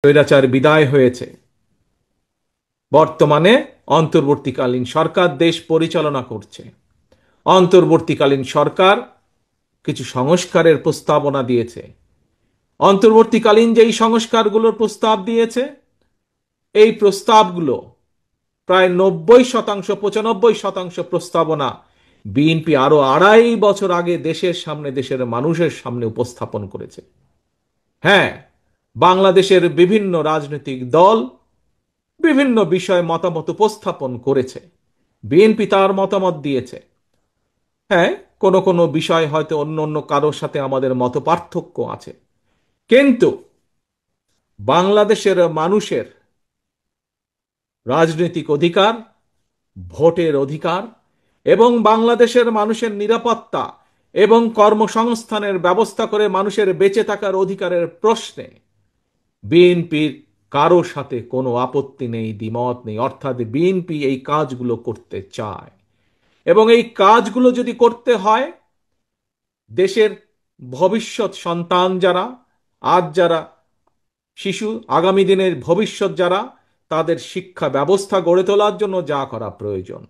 স্বৈরাচার বিদায় হয়েছে। বর্তমানে অন্তর্বর্তীকালীন সরকার দেশ পরিচালনা করছে। অন্তর্বর্তীকালীন সরকার কিছু সংস্কারের প্রস্তাবনা দিয়েছে। অন্তর্বর্তীকালীন যেই সংস্কারগুলোর প্রস্তাব দিয়েছে, এই প্রস্তাবগুলো প্রায় 90%, 95% প্রস্তাবনা বিএনপি আরো 2.5 বছর আগে দেশের সামনে, দেশের মানুষের সামনে উপস্থাপন করেছে। হ্যাঁ, বাংলাদেশের বিভিন্ন রাজনৈতিক দল বিভিন্ন বিষয়ে মতামত উপস্থাপন করেছে, বিএনপি তার মতামত দিয়েছে। হ্যাঁ, কোনো কোনো বিষয় হয়তো অন্য অন্য কারোর সাথে আমাদের মত পার্থক্য আছে, কিন্তু বাংলাদেশের মানুষের রাজনৈতিক অধিকার, ভোটের অধিকার এবং বাংলাদেশের মানুষের নিরাপত্তা এবং কর্মসংস্থানের ব্যবস্থা করে মানুষের বেঁচে থাকার অধিকারের প্রশ্নে বিএনপির কারোর সাথে কোনো আপত্তি নেই, দ্বিমত নেই। অর্থাৎ বিএনপি এই কাজগুলো করতে চায়, এবং এই কাজগুলো যদি করতে হয়, দেশের ভবিষ্যৎ সন্তান যারা, আজ যারা শিশু, আগামী দিনের ভবিষ্যৎ যারা, তাদের শিক্ষা ব্যবস্থা গড়ে তোলার জন্য যা করা প্রয়োজন,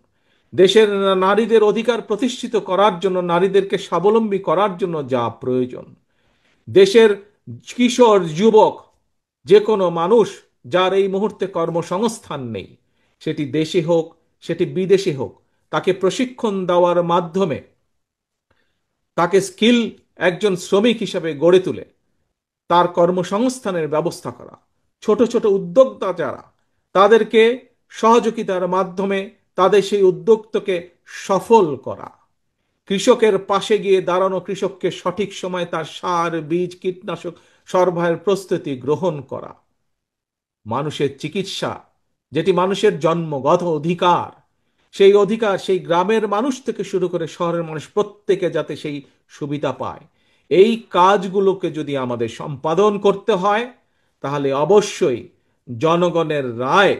দেশের নারীদের অধিকার প্রতিষ্ঠিত করার জন্য, নারীদেরকে স্বাবলম্বী করার জন্য যা প্রয়োজন, দেশের কিশোর যুবক, যে কোনো মানুষ যার এই মুহূর্তে কর্মসংস্থান নেই, সেটি দেশে হোক সেটি বিদেশে হোক, তাকে প্রশিক্ষণ দেওয়ার মাধ্যমে তাকে স্কিল একজন শ্রমিক হিসেবে গড়ে তুলে তার কর্মসংস্থানের ব্যবস্থা করা, ছোট ছোট উদ্যোক্তা যারা, তাদেরকে সহযোগিতার মাধ্যমে তাদের সেই উদ্যোক্তাকে সফল করা, কৃষকের পাশে গিয়ে দাঁড়ানো, কৃষককে সঠিক সময় তার সার, বীজ, কীটনাশক সরবরাহের প্রস্তুতি গ্রহণ করা, মানুষের চিকিৎসা যেটি মানুষের জন্মগত অধিকার, সেই অধিকার সেই গ্রামের মানুষ থেকে শুরু করে শহরের মানুষ প্রত্যেকে যাতে সেই সুবিধা পায়, এই কাজগুলোকে যদি আমাদের সম্পাদন করতে হয়, তাহলে অবশ্যই জনগণের রায়,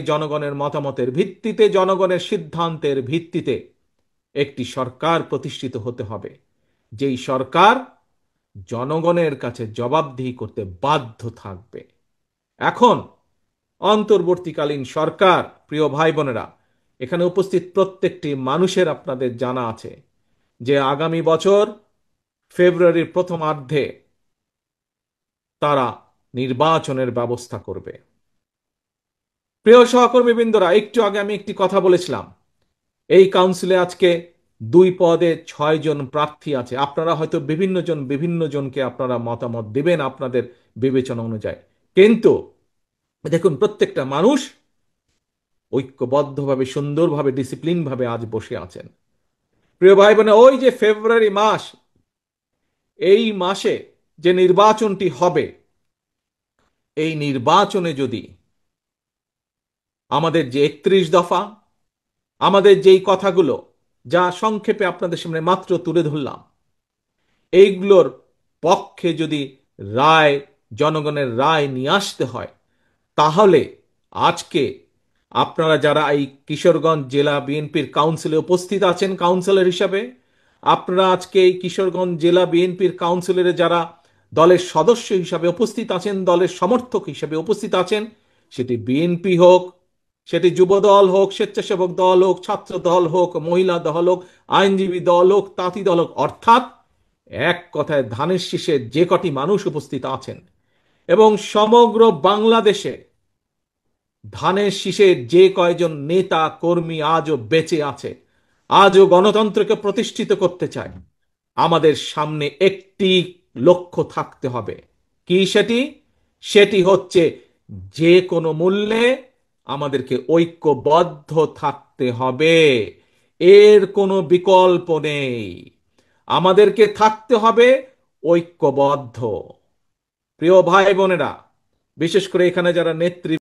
জনগণের মতামতের ভিত্তিতে, জনগণের সিদ্ধান্তের ভিত্তিতে একটি সরকার প্রতিষ্ঠিত হতে হবে, যেই সরকার জনগণের কাছে জবাবদিহি করতে বাধ্য থাকবে। এখন অন্তর্বর্তীকালীন সরকার, প্রিয় ভাই বোনেরা, এখানে উপস্থিত প্রত্যেকটি মানুষের আপনাদের জানা আছে যে আগামী বছর ফেব্রুয়ারির প্রথমার্ধে তারা নির্বাচনের ব্যবস্থা করবে। প্রিয় সহকর্মীবৃন্দরা, একটু আগে আমি একটি কথা বলেছিলাম, এই কাউন্সিলে আজকে 2 পদে 6 জন প্রার্থী আছে। আপনারা হয়তো বিভিন্ন জনকে আপনারা মতামত দিবেন আপনাদের বিবেচনা অনুযায়ী, কিন্তু দেখুন, প্রত্যেকটা মানুষ ঐক্যবদ্ধভাবে, সুন্দরভাবে, ডিসিপ্লিন ভাবে আজ বসে আছেন। প্রিয় ভাই বোনে, ওই যে ফেব্রুয়ারি মাস, এই মাসে যে নির্বাচনটি হবে, এই নির্বাচনে যদি আমাদের যে 31 দফা, আমাদের যেই কথাগুলো যা সংক্ষেপে আপনাদের সামনে মাত্র তুলে ধরলাম, এইগুলোর পক্ষে যদি রায়, জনগণের রায় নিয়ে আসতে হয়, তাহলে আজকে আপনারা যারা এই কিশোরগঞ্জ জেলা বিএনপির কাউন্সিলে উপস্থিত আছেন কাউন্সিলর হিসাবে, আপনারা আজকে এই কিশোরগঞ্জ জেলা বিএনপির কাউন্সিলরে যারা দলের সদস্য হিসাবে উপস্থিত আছেন, দলের সমর্থক হিসাবে উপস্থিত আছেন, সেটি বিএনপি হোক, সেটি যুব দল হোক, স্বেচ্ছাসেবক দল হোক, ছাত্র দল হোক, মহিলা দল হোক, আইনজীবী দল হোক, তাঁতি দল হোক, অর্থাৎ এক কথায় ধানের শীষে যে কটি মানুষ উপস্থিত আছেন, এবং সমগ্র বাংলাদেশে ধানের শীষের যে কয়জন নেতা কর্মী আজও বেঁচে আছে, আজও গণতন্ত্রকে প্রতিষ্ঠিত করতে চায়, আমাদের সামনে একটি লক্ষ্য থাকতে হবে। কি সেটি? সেটি হচ্ছে যে কোনো মূল্যে আমাদেরকে ঐক্যবদ্ধ থাকতে হবে, এর কোনো বিকল্প নেই। আমাদেরকে থাকতে হবে ঐক্যবদ্ধ। প্রিয় ভাই বোনেরা, বিশেষ করে এখানে যারা নেতৃত্ব